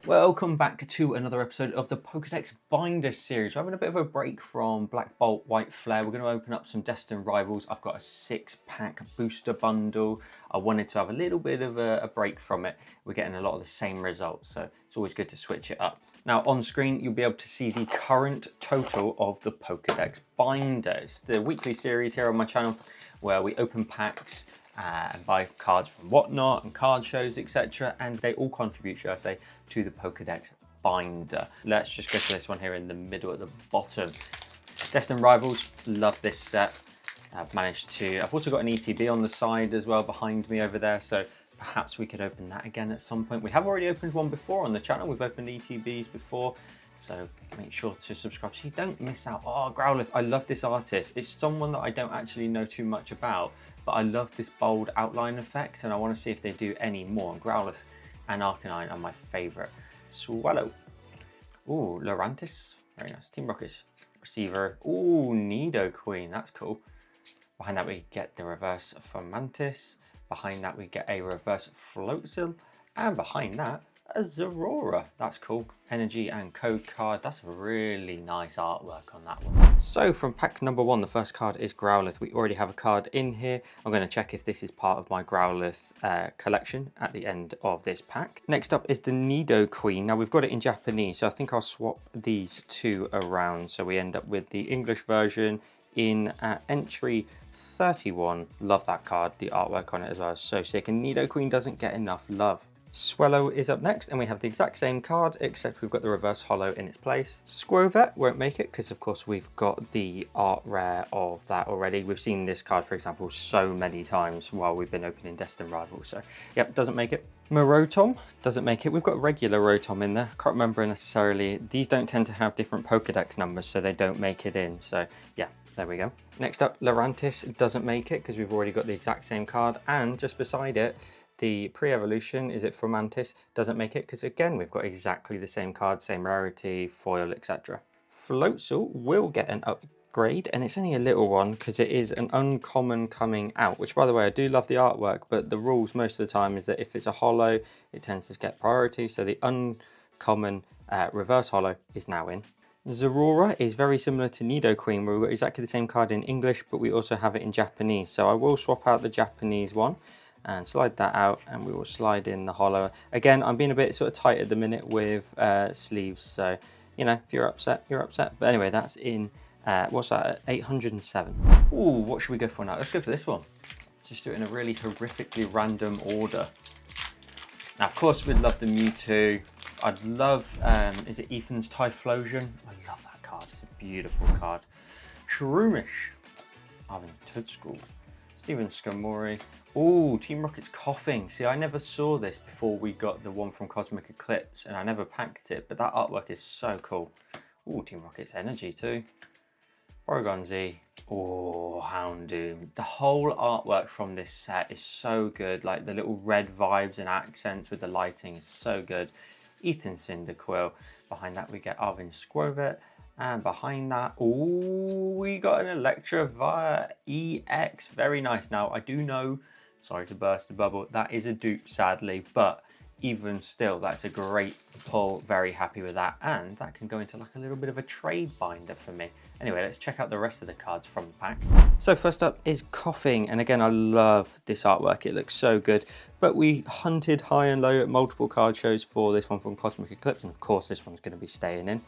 Welcome back to another episode of the Pokedex Binder series. We're having a bit of a break from Black Bolt, White Flare. We're going to open up some Destined rivals. I've got a 6-pack booster bundle. I wanted to have a little bit of a break from it. We're getting a lot of the same results, so it's always good to switch it up. Now on screen, you'll be able to see the current total of the Pokedex Binders, the weekly series here on my channel where we open packs and buy cards from Whatnot and card shows, etc. And they all contribute, should I say, to the Pokedex Binder. Let's just go to this one here in the middle at the bottom. Destined Rivals, love this set. I've also got an ETB on the side as well behind me over there, so perhaps we could open that again at some point. We have already opened one before on the channel. We've opened ETBs before, so make sure to subscribe so you don't miss out. Oh, Growlithe, I love this artist. It's someone that I don't actually know too much about, but I love this bold outline effect, and I want to see if they do any more. Growlithe and Arcanine are my favourite. Swallow. Ooh, Lurantis. Very nice. Team Rockets. Receiver. Ooh, Nidoqueen. That's cool. Behind that we get the reverse Fomantis. Behind that we get a reverse Floatzel. And behind that, a Zorora. That's cool. Energy and code card. That's really nice artwork on that one. So from pack number 1, the first card is Growlithe. We already have a card in here. I'm going to check if this is part of my Growlithe collection at the end of this pack. Next up is the Nidoqueen. Now we've got it in Japanese, so I think I'll swap these two around so we end up with the English version in entry 31. Love that card. The artwork on it as well is so sick, and Nidoqueen doesn't get enough love. Swallow is up next, and we have the exact same card, except we've got the reverse holo in its place. Squovet won't make it, because of course we've got the art rare of that already. We've seen this card, for example, so many times while we've been opening Destined Rivals, so yep, doesn't make it. Marotom doesn't make it. We've got regular Rotom in there. Can't remember necessarily. These don't tend to have different Pokedex numbers, so they don't make it in, so yeah. There we go. Next up, Lurantis doesn't make it, because we've already got the exact same card, and just beside it, the pre-evolution, is it Fomantis, doesn't make it, because again, we've got exactly the same card, same rarity, foil, etc. Floatzel will get an upgrade, and it's only a little one, because it is an uncommon coming out, which by the way, I do love the artwork, but the rules most of the time is that if it's a holo, it tends to get priority, so the uncommon reverse holo is now in. Zorora is very similar to Nidoqueen, where we've got exactly the same card in English, but we also have it in Japanese, so I will swap out the Japanese one and slide that out, and we will slide in the holo. Again, I'm being a bit sort of tight at the minute with sleeves, so you know, if you're upset, you're upset. But anyway, that's in what's that, 807. Ooh, what should we go for now? Let's go for this one. Just do it in a really horrifically random order. Now, of course, we'd love the Mewtwo. I'd love, is it Ethan's Typhlosion? I love that card. It's a beautiful card. Shroomish. Arvin's Toadstool. Steven Skarmory. Ooh, Team Rocket's Coughing. See, I never saw this before we got the one from Cosmic Eclipse, and I never packed it, but that artwork is so cool. Ooh, Team Rocket's Energy too. Porygon Z. Oh, Houndoom. The whole artwork from this set is so good. Like the little red vibes and accents with the lighting is so good. Ethan Cyndaquil. Behind that we get Arvin Squovet. And behind that, ooh, we got an Electivire EX. Very nice. Now, I do know, sorry to burst the bubble, that is a dupe, sadly, but even still, that's a great pull. Very happy with that. And that can go into like a little bit of a trade binder for me. Anyway, let's check out the rest of the cards from the pack. So first up is Coughing. And again, I love this artwork. It looks so good. But we hunted high and low at multiple card shows for this one from Cosmic Eclipse. And of course, this one's going to be staying in.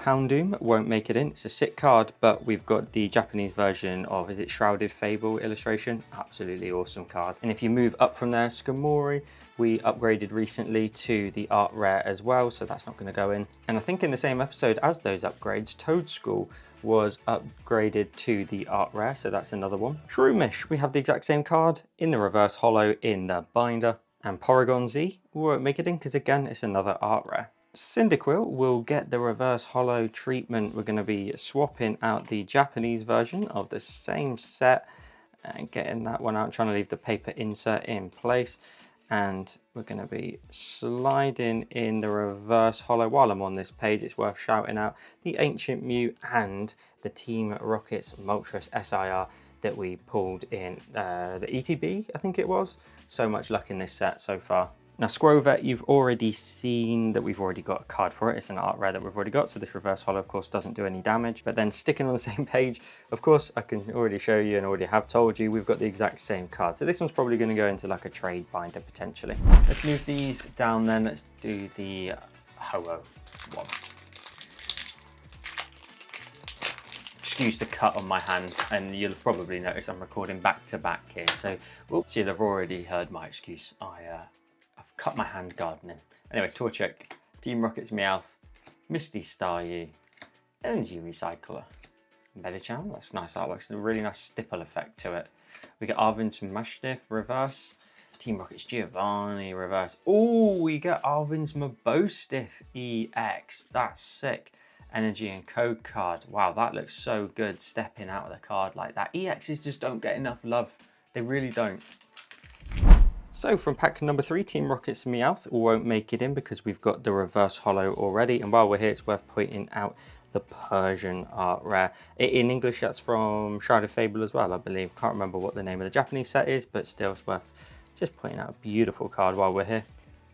Houndoom won't make it in. It's a sick card, but we've got the Japanese version of, is it Shrouded Fable illustration? Absolutely awesome card. And if you move up from there, Skarmory, we upgraded recently to the art rare as well, so that's not going to go in. And I think in the same episode as those upgrades, Toadstool was upgraded to the art rare, so that's another one. Shroomish, we have the exact same card in the reverse holo in the binder. And Porygon Z won't make it in, because again, it's another art rare. Cyndaquil will get the reverse holo treatment. We're going to be swapping out the Japanese version of the same set and getting that one out, trying to leave the paper insert in place. And we're going to be sliding in the reverse holo. While I'm on this page, it's worth shouting out the Ancient Mew and the Team Rockets Moltres SIR that we pulled in the ETB, I think it was. So much luck in this set so far. Now Scrovet, you've already seen that we've already got a card for it. It's an art rare that we've already got, so this reverse holo of course doesn't do any damage. But then sticking on the same page, of course, I can already show you and already have told you, we've got the exact same card. So this one's probably going to go into like a trade binder potentially. Let's move these down then. Let's do the holo one. Excuse the cut on my hand, and you'll probably notice I'm recording back to back here. So, whoops, you'll have already heard my excuse. I've cut my hand gardening. Anyway, Torchic, Team Rocket's Meowth, Misty Staryu, Energy Recycler, Medicham. That's nice artwork. It's a really nice stipple effect to it. We get Arvin's Mastiff reverse, Team Rocket's Giovanni reverse. Oh, we get Arvin's Mabostiff EX. That's sick. Energy and Code card. Wow, that looks so good stepping out of the card like that. EXs just don't get enough love. They really don't. So from pack number 3, Team Rocket's Meowth won't make it in because we've got the reverse holo already. And while we're here, it's worth pointing out the Persian art rare. In English, that's from Shroud of Fable as well, I believe. Can't remember what the name of the Japanese set is, but still it's worth just pointing out a beautiful card while we're here.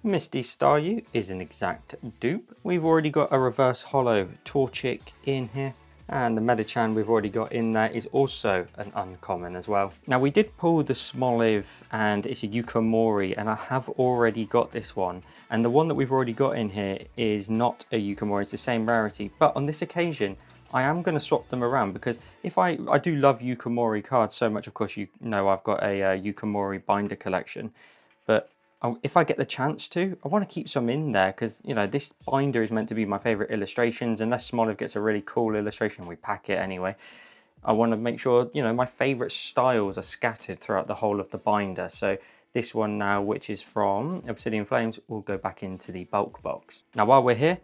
Misty Staryu is an exact dupe. We've already got a reverse holo Torchic in here. And the Medicham we've already got in there is also an uncommon as well. Now we did pull the Smoliv and it's a Yukamori, and I have already got this one. And the one that we've already got in here is not a Yukamori, it's the same rarity. But on this occasion, I am going to swap them around because if I do love Yukamori cards so much. Of course, you know I've got a Yukamori binder collection. But if I get the chance to, I want to keep some in there because, you know, this binder is meant to be my favorite illustrations. Unless Smoliv gets a really cool illustration, we pack it anyway. I want to make sure, you know, my favorite styles are scattered throughout the whole of the binder. So this one now, which is from Obsidian Flames, will go back into the bulk box. Now, while we're here,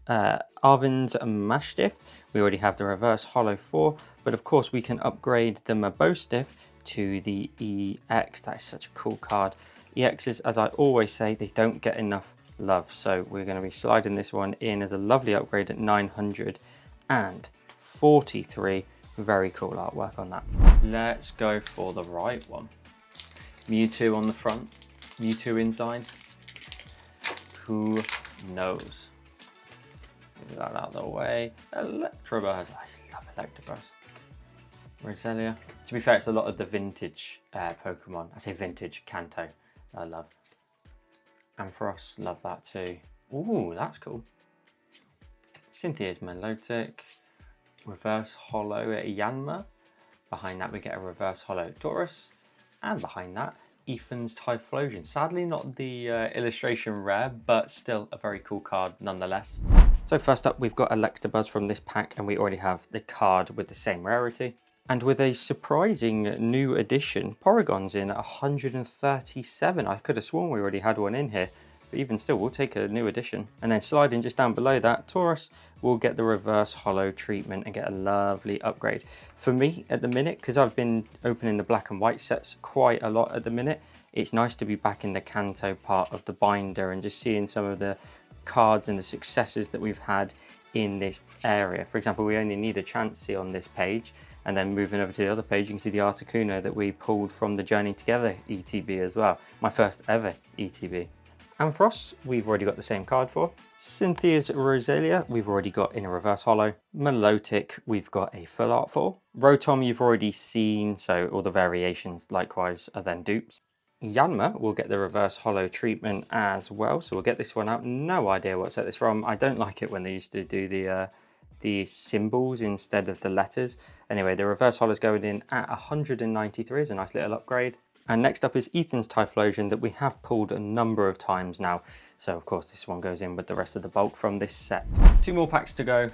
Arvin's Mastiff, we already have the reverse holo 4, but of course we can upgrade the Mabostiff to the EX. That is such a cool card. EXs, as I always say, they don't get enough love. So we're going to be sliding this one in as a lovely upgrade at 943. Very cool artwork on that. Let's go for the right one. Mewtwo on the front, Mewtwo inside. Who knows? Move that out of the way. Electabuzz, I love Electabuzz. Roselia. To be fair, it's a lot of the vintage Pokemon. I say vintage, Kanto. I love. Ampharos, love that too. Ooh, that's cool. Cynthia's Milotic. Reverse holo Yanma. Behind that we get a reverse holo Taurus. And behind that, Ethan's Typhlosion. Sadly not the illustration rare, but still a very cool card nonetheless. So first up, we've got Electabuzz from this pack, and we already have the card with the same rarity. And with a surprising new addition, Porygon's in 137. I could have sworn we already had one in here, but even still, we'll take a new addition. And then sliding just down below that, Taurus will get the reverse holo treatment and get a lovely upgrade. For me, at the minute, because I've been opening the black and white sets quite a lot at the minute, it's nice to be back in the Kanto part of the binder and just seeing some of the cards and the successes that we've had in this area. For example, we only need a Chansey on this page, and then moving over to the other page, you can see the Articuno that we pulled from the Journey Together ETB as well. My first ever ETB. Ampharos, we've already got the same card for. Cynthia's Roselia, we've already got in a reverse holo. Milotic, we've got a full art for. Rotom, you've already seen, so all the variations likewise are then dupes. Yanma will get the reverse holo treatment as well, so we'll get this one out. No idea what set this from. I don't like it when they used to do the symbols instead of the letters. Anyway, the reverse holo is going in at 193 is a nice little upgrade. And next up is Ethan's Typhlosion that we have pulled a number of times now. So of course this one goes in with the rest of the bulk from this set. 2 more packs to go.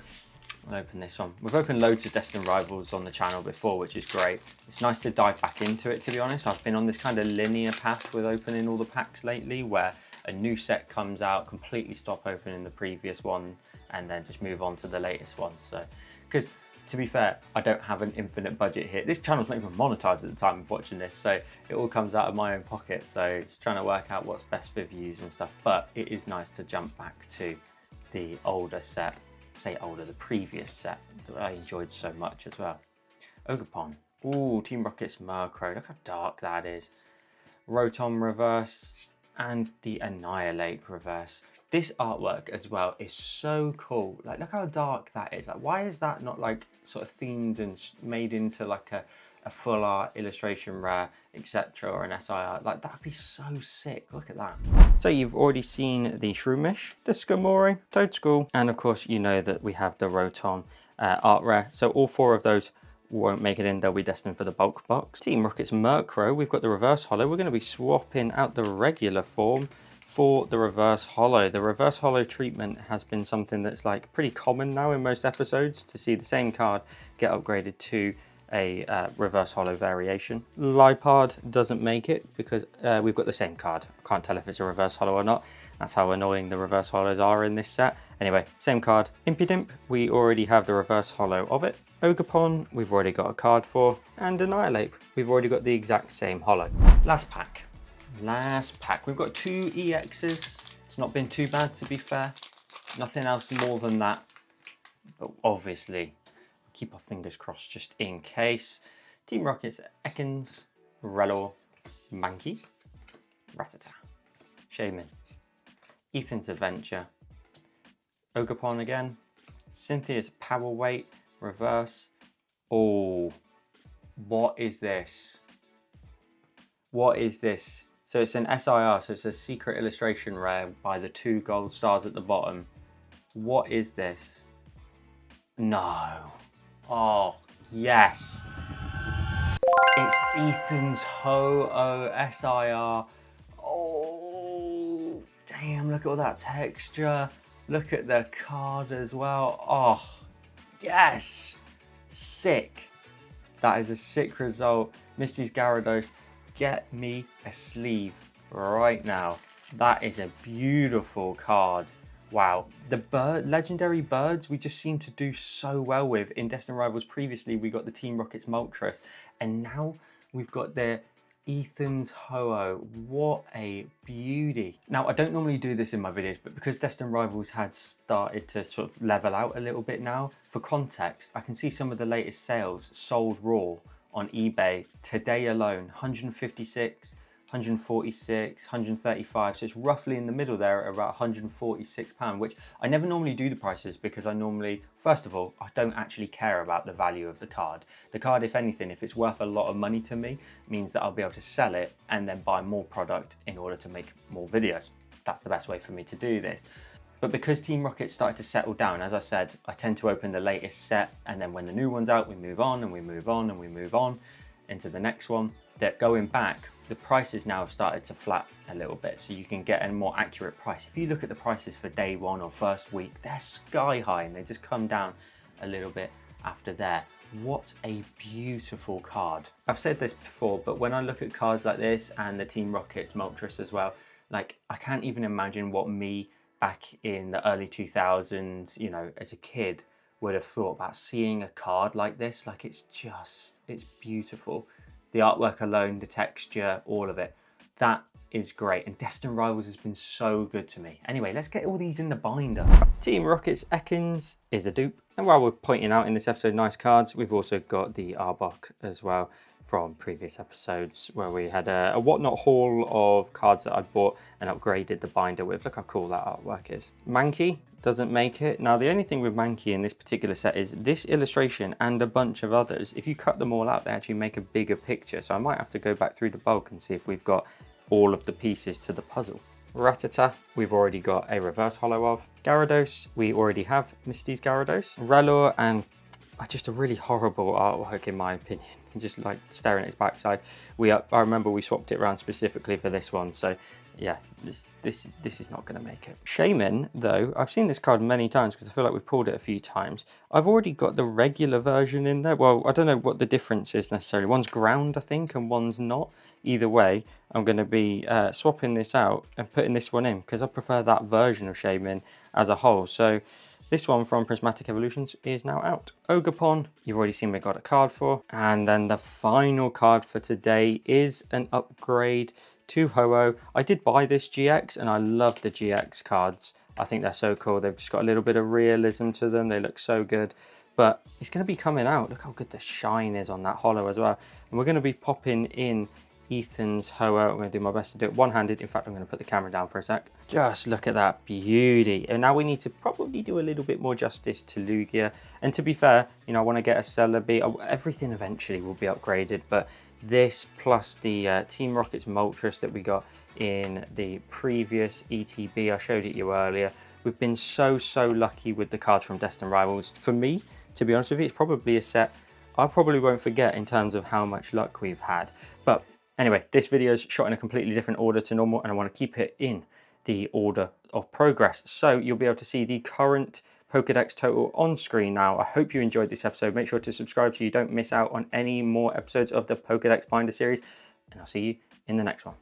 I'll open this one. We've opened loads of Destined Rivals on the channel before, which is great. It's nice to dive back into it, to be honest. I've been on this kind of linear path with opening all the packs lately, where a new set comes out, completely stop opening the previous one, and then just move on to the latest one. So, because to be fair, I don't have an infinite budget here. This channel's not even monetized at the time of watching this, so it all comes out of my own pocket. So just trying to work out what's best for views and stuff. But it is nice to jump back to the older set, say older, the previous set that I enjoyed so much as well. Ogapon. Ooh, Team Rocket's Murkrow. Look how dark that is. Rotom reverse. and the Annihilate reverse. This artwork as well is so cool. Like, look how dark that is. Like, why is that not like sort of themed and made into like a full art illustration rare, etc., or an SIR? Like, that'd be so sick. Look at that. So you've already seen the Shroomish, the Skarmory, Toadschool, and of course you know that we have the Rotom art rare. So all 4 of those won't make it in, they'll be destined for the bulk box. Team Rocket's Murkrow, we've got the reverse holo. We're going to be swapping out the regular form for the reverse holo. The reverse holo treatment has been something that's like pretty common now in most episodes, to see the same card get upgraded to a reverse holo variation. Lipard doesn't make it because we've got the same card. I can't tell if it's a reverse holo or not. That's how annoying the reverse holos are in this set. Anyway, same card. Impidimp, we already have the reverse holo of it. Ogerpon, we've already got a card for. And Annihilate, we've already got the exact same holo. Last pack. Last pack. We've got 2 EXs. It's not been too bad, to be fair. Nothing else more than that. But obviously, keep our fingers crossed just in case. Team Rocket's Ekans, Relor, Mankey, Rattata, Shaman, Ethan's Adventure, Ogerpon again, Cynthia's Power Weight, reverse. Oh, what is this? What is this? So it's an SIR, so it's a secret illustration rare by the 2 gold stars at the bottom. What is this? No. Oh, yes. It's Ethan's Ho-Oh SIR. Oh, damn, look at all that texture. Look at the card as well. Oh, yes. Sick. That is a sick result. Misty's Gyarados, get me a sleeve right now. That is a beautiful card. Wow, the legendary birds we just seem to do so well with. In Destined Rivals previously, we got the Team Rocket's Moltres, and now we've got the Ethan's Ho-Oh. What a beauty. Now, I don't normally do this in my videos, but because Destined Rivals had started to sort of level out a little bit now, for context, I can see some of the latest sales sold raw on eBay today alone, 156, 146, 135, so it's roughly in the middle there at about £146, which I never normally do the prices because I normally, first of all, I don't actually care about the value of the card. The card, if anything, if it's worth a lot of money to me, means that I'll be able to sell it and then buy more product in order to make more videos. That's the best way for me to do this. But because Team Rocket started to settle down, as I said, I tend to open the latest set, and then when the new one's out, we move on and we move on and we move on into the next one. That going back, the prices now have started to flat a little bit, so you can get a more accurate price. If you look at the prices for day 1 or first week, they're sky high and they just come down a little bit after there. What a beautiful card. I've said this before, but when I look at cards like this and the Team Rocket's Moltres as well, like, I can't even imagine what me back in the early 2000s, you know, as a kid, would have thought about seeing a card like this. Like, it's beautiful. The artwork alone, the texture, all of it. That is great. And Destined Rivals has been so good to me. Anyway, let's get all these in the binder. Team Rocket's Ekans is a dupe. And while we're pointing out in this episode nice cards, we've also got the Arbok as well from previous episodes where we had a whatnot haul of cards that I bought and upgraded the binder with. Look how cool that artwork is. Mankey doesn't make it. Now, the only thing with Mankey in this particular set is this illustration and a bunch of others. If you cut them all out, they actually make a bigger picture. So I might have to go back through the bulk and see if we've got all of the pieces to the puzzle. Rattata, we've already got a reverse holo of. Gyarados, we already have Misty's Gyarados. Relor, and just a really horrible artwork in my opinion. Just like staring at its backside. I remember we swapped it around specifically for this one, so yeah, this is not going to make it. Shaman, though, I've seen this card many times because I feel like we've pulled it a few times. I've already got the regular version in there. Well, I don't know what the difference is necessarily. One's ground, I think, and one's not. Either way, I'm going to be swapping this out and putting this one in because I prefer that version of Shaman as a whole. So this one from Prismatic Evolutions is now out. Ogerpon, you've already seen we got a card for. And then the final card for today is an upgrade to Ho-Oh. I did buy this GX and I love the GX cards. I think they're so cool. They've just got a little bit of realism to them. They look so good. But it's going to be coming out. Look how good the shine is on that holo as well. And we're going to be popping in Ethan's Hoa. I'm going to do my best to do it one-handed. In fact, I'm going to put the camera down for a sec. Just look at that beauty. And now we need to probably do a little bit more justice to Lugia. And to be fair, you know, I want to get a Celebi. Everything eventually will be upgraded, but this plus the Team Rocket's Moltres that we got in the previous ETB, I showed it you earlier. We've been so lucky with the cards from Destined Rivals. For me, to be honest with you, it's probably a set I probably won't forget in terms of how much luck we've had. But anyway, this video is shot in a completely different order to normal, and I want to keep it in the order of progress. So you'll be able to see the current Pokedex total on screen now. I hope you enjoyed this episode. Make sure to subscribe so you don't miss out on any more episodes of the Pokedex Binder series, and I'll see you in the next one.